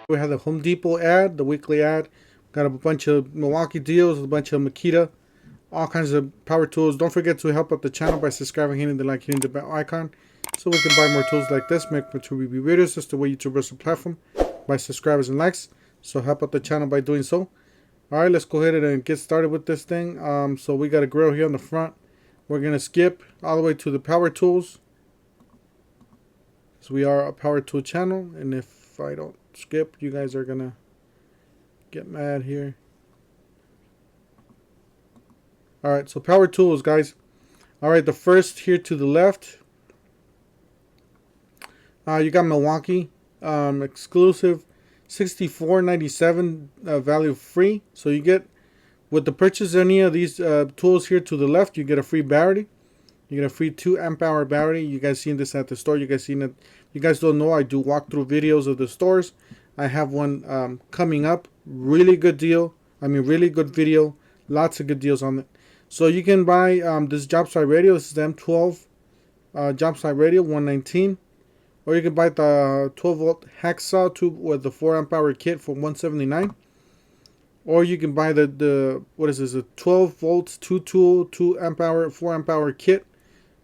We have the Home Depot ad, the weekly ad. Got a bunch of Milwaukee deals, a bunch of Makita, all kinds of power tools. Don't forget to help out the channel by subscribing, hitting the like, hitting the bell icon, so we can buy more tools like this, make more review videos. That's the way YouTube runs the platform, by subscribers and likes. So help out the channel by doing so. Alright, let's go ahead and get started with this thing. So we got a grill here on the front. We're going to skip all the way to the power tools. So we are a power tool channel, and if I don't skip, you guys are going to get mad here. Alright, so power tools, guys. Alright, the first here to the left, you got Milwaukee, exclusive, $64.97 value free. So you get, with the purchase of any of these tools here to the left, you get a free battery. You get a free 2 amp hour battery. You guys seen this at the store. You guys seen it. You guys don't know, I do walkthrough videos of the stores. I have one coming up. Really good deal. I mean, really good video. Lots of good deals on it. So you can buy this job site radio. This is the M12 job site radio, $119. Or you can buy the 12 volt hacksaw tube with the 4 amp hour kit for $179. Or you can buy the what is this, a 12 volts 2 tool 2 amp hour 4 amp hour kit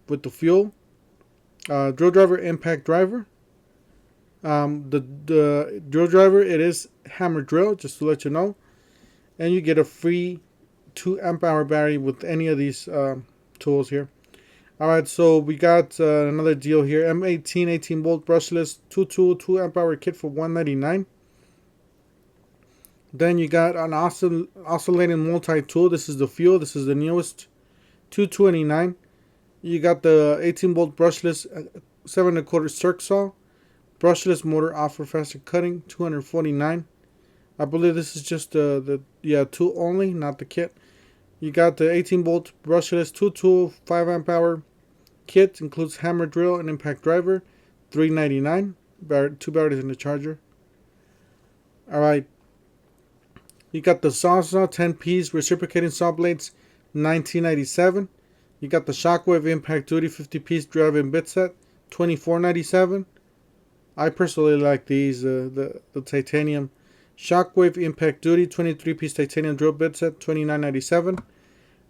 with the fuel, drill driver, impact driver. The drill driver, it is hammer drill, just to let you know, and you get a free 2 amp hour battery with any of these tools here. Alright, so we got another deal here. M18 18 volt brushless 2 tool 2 amp hour kit for $199. Then you got an oscillating multi-tool. This is the fuel. This is the newest, $229. You got the 18 volt brushless 7 1/4 circ saw. Brushless motor offer faster cutting, $249. I believe this is just the tool only, not the kit. You got the 18 volt brushless 2 tool 5 amp hour kit. Includes hammer drill and impact driver, $399. 2 batteries in the charger. Alright. You got the Sawzall 10 piece reciprocating saw blades, $19.97. You got the Shockwave Impact Duty 50 piece drive-in bit set, $24.97. I personally like these, the titanium Shockwave Impact Duty 23 piece titanium drill bit set, $29.97.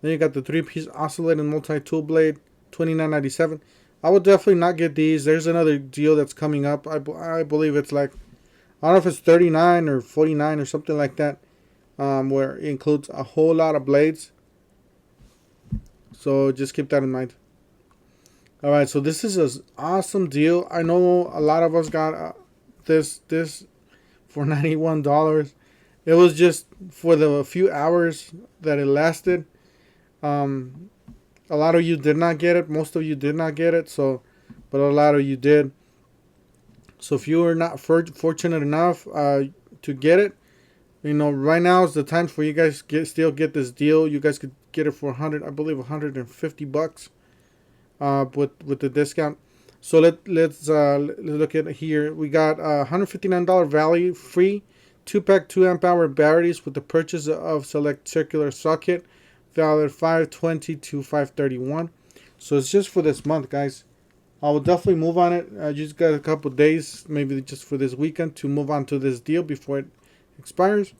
Then you got the 3 piece oscillating multi-tool blade, $29.97. I would definitely not get these. There's another deal that's coming up. I believe it's like, I don't know if it's $39 or $49 or something like that. Where it includes a whole lot of blades. So just keep that in mind. Alright, so this is an awesome deal. I know a lot of us got this for $91. It was just for the few hours that it lasted. A lot of you did not get it. Most of you did not get it. But a lot of you did. So if you were not fortunate enough to get it, you know, right now is the time for you guys to still get this deal. You guys could get it for $150 with the discount. So let's look at here. We got $159 value free 2-pack 2 amp hour batteries with the purchase of select circular socket, valid $520 to $531. So it's just for this month, guys. I will definitely move on it. I just got a couple days, maybe just for this weekend, to move on to this deal before it expires.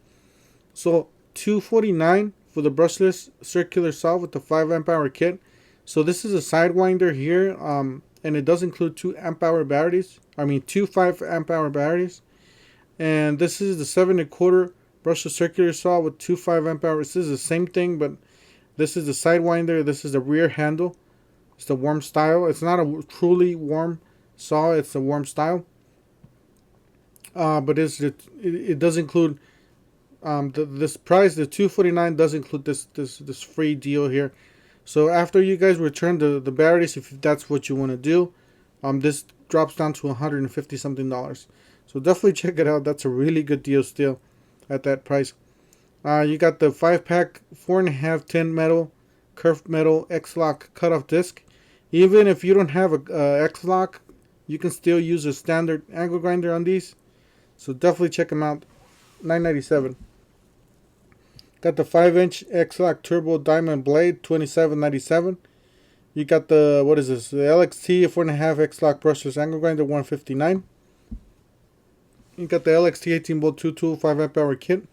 So $249 for the brushless circular saw with the 5 amp hour kit. So this is a sidewinder here, and it does include 2 amp hour batteries. I mean 2 5 amp hour batteries. And this is the 7 1/4 brushless circular saw with 2 5 amp hours. This is the same thing, but this is the sidewinder. This is the rear handle. It's the warm style. It's not a truly warm saw. It's a warm style. But it does include this price. The $249 does include this free deal here. So after you guys return the batteries, if that's what you want to do, this drops down to $150 something. So definitely check it out. That's a really good deal still at that price. You got the 5-pack 4.5 tin metal curved metal X-Lock cutoff disc. Even if you don't have a X-Lock, you can still use a standard angle grinder on these. So definitely check them out. $9.97. Got the 5-inch X-Lock Turbo Diamond Blade, $27.97. You got the, what is this? The LXT 4.5 X-Lock Brushless Angle Grinder, $159. You got the LXT 18 volt 2 tool 5 amp hour kit,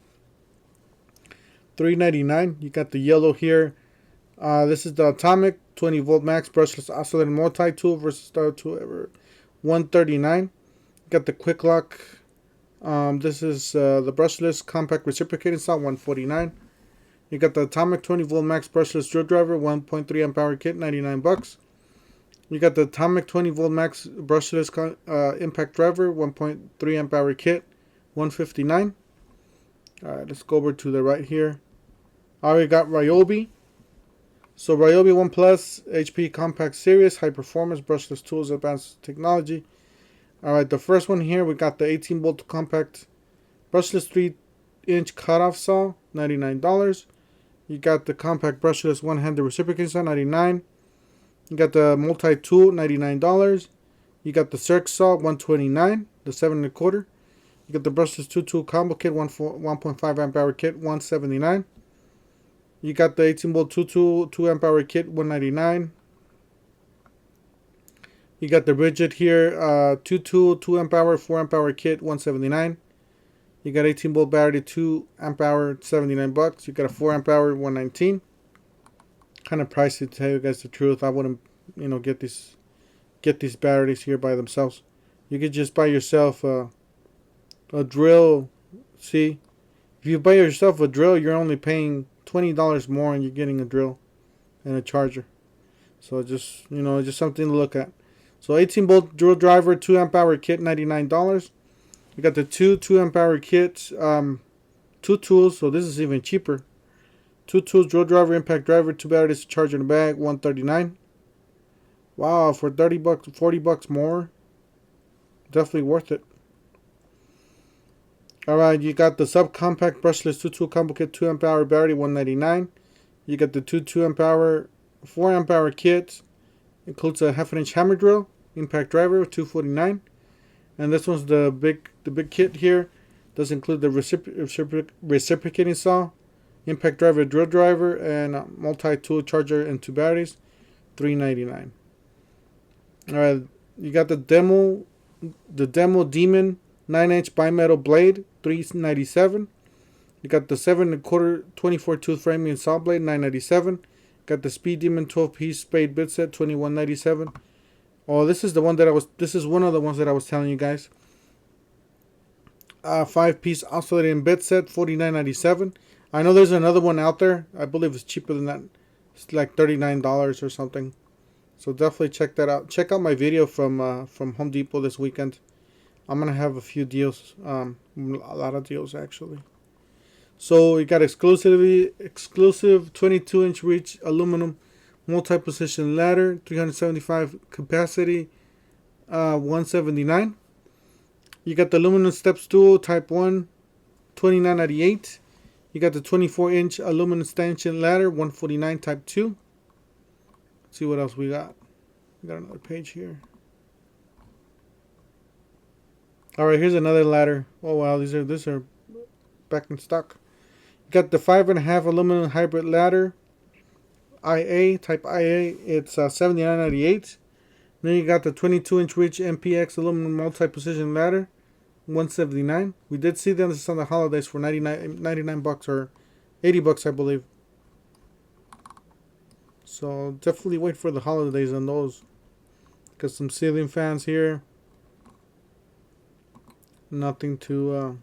$3.99. You got the yellow here. This is the Atomic 20 volt max brushless oscillator multi tool versus Star Tool Ever, $139. You got the Quick Lock. This is the brushless compact reciprocating saw, $149. You got the Atomic 20 volt max brushless drill driver, 1.3 amp hour kit, $99. You got the Atomic 20 volt max brushless impact driver, 1.3 amp hour kit, $159. Alright, let's go over to the right here. I already got Ryobi. So Ryobi 1 Plus HP Compact Series, high performance brushless tools, advanced technology. Alright, the first one here, we got the 18 volt compact brushless 3-inch cutoff saw, $99. You got the compact brushless one-handed reciprocating saw, $99. You got the multi-tool, $99. You got the circ saw, $129, the 7 1/4. You got the brushless 2-tool combo kit, 1.5 amp hour kit, $179. You got the 18 volt 2-tool 2 amp hour kit, $199. You got the Rigid here, 2-tool 2 amp hour 4 amp hour kit, $179. You got 18 volt battery 2 amp hour, $79. You got a 4 amp hour, $119. Kind of pricey, to tell you guys the truth. I wouldn't, get these batteries here by themselves. You could just buy yourself a drill. See, if you buy yourself a drill, you're only paying $20 more, and you're getting a drill and a charger. So just just something to look at. So 18 volt drill driver 2 amp hour kit, $99. You got the 2 amp hour kits, 2 tools. So this is even cheaper. 2 tools, drill driver, impact driver, 2 batteries, charger in the bag, $139. Wow, for $30, $40 more, definitely worth it. Alright, you got the subcompact brushless 2-tool combo kit, 2 amp hour battery, $199. You got the 2 amp hour, 4 amp hour kit, includes a 1/2 inch hammer drill, impact driver, $249. And this one's the big kit here. Does include the reciprocating saw, impact driver, drill driver, and a multi-tool charger and 2 batteries, $399. Alright, you got the demo Demon 9-inch bimetal blade, $397. You got the 7 1/4 24 tooth framing saw blade, $997. Got the Speed Demon 12-piece spade bit set, $21.97. Oh, this is one of the ones that I was telling you guys. 5-piece oscillating bit set, $49.97. I know there's another one out there. I believe it's cheaper than that. It's like $39 or something. So definitely check that out. Check out my video from Home Depot this weekend. I'm gonna have a few deals, a lot of deals actually. So you got exclusive 22-inch reach aluminum multi-position ladder, 375 capacity, $179. You got the aluminum step stool type 1, $29.98. You got the 24-inch aluminum stanchion ladder, $149 type 2. Let's see what else we got. We got another page here. Alright, here's another ladder. Oh wow, these are back in stock. You got the 5.5 aluminum hybrid ladder, type IA. It's $79.98. Then you got the 22-inch reach MPX aluminum multi-position ladder, $179. We did see them this on the holidays for $99 or $80, I believe. So definitely wait for the holidays on those. Got some ceiling fans here. Nothing too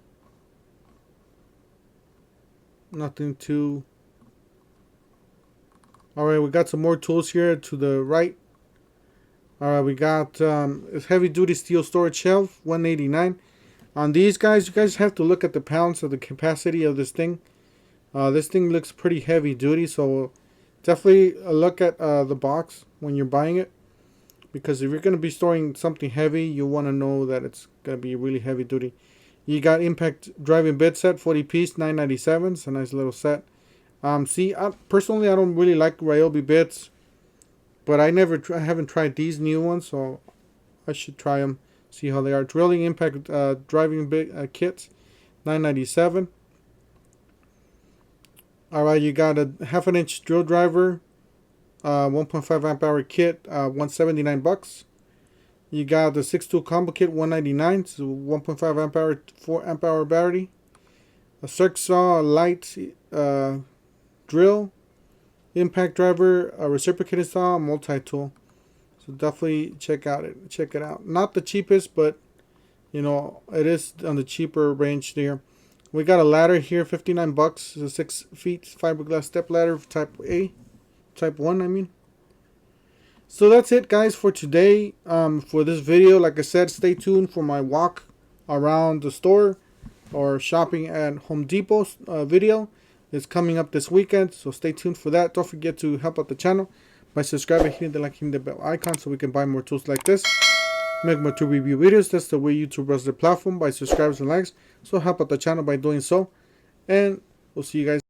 Alright, we got some more tools here to the right. Alright, we got a heavy duty steel storage shelf, $189. On these guys, you guys have to look at the pounds of the capacity of this thing. This thing looks pretty heavy duty, so definitely look at the box when you're buying it. Because if you're going to be storing something heavy, you want to know that it's going to be really heavy duty. You got impact driving bit set, 40-piece, $9.97. It's a nice little set. Personally, I don't really like Ryobi bits, but I haven't tried these new ones, so I should try them, see how they are. Drilling impact driving bit kits, $9.97. Alright, you got a 1/2 inch drill driver, 1.5 amp hour kit, $179. You got the 6 tool combo kit, $199. So 1.5 amp hour, 4 amp hour battery. A circ saw, a light drill, impact driver, a reciprocating saw, a multi-tool. So definitely check it out. Not the cheapest, but you know, it is on the cheaper range there. We got a ladder here, $59. It's a 6 feet fiberglass step ladder, type 1, I mean. So that's it, guys, for today. For this video, like I said, stay tuned for my walk around the store or shopping at Home Depot video. It's coming up this weekend, so stay tuned for that. Don't forget to help out the channel by subscribing, hitting the bell icon so we can buy more tools like this, make more tool review videos. That's the way YouTube runs the platform, by subscribers and likes. So help out the channel by doing so, and we'll see you guys.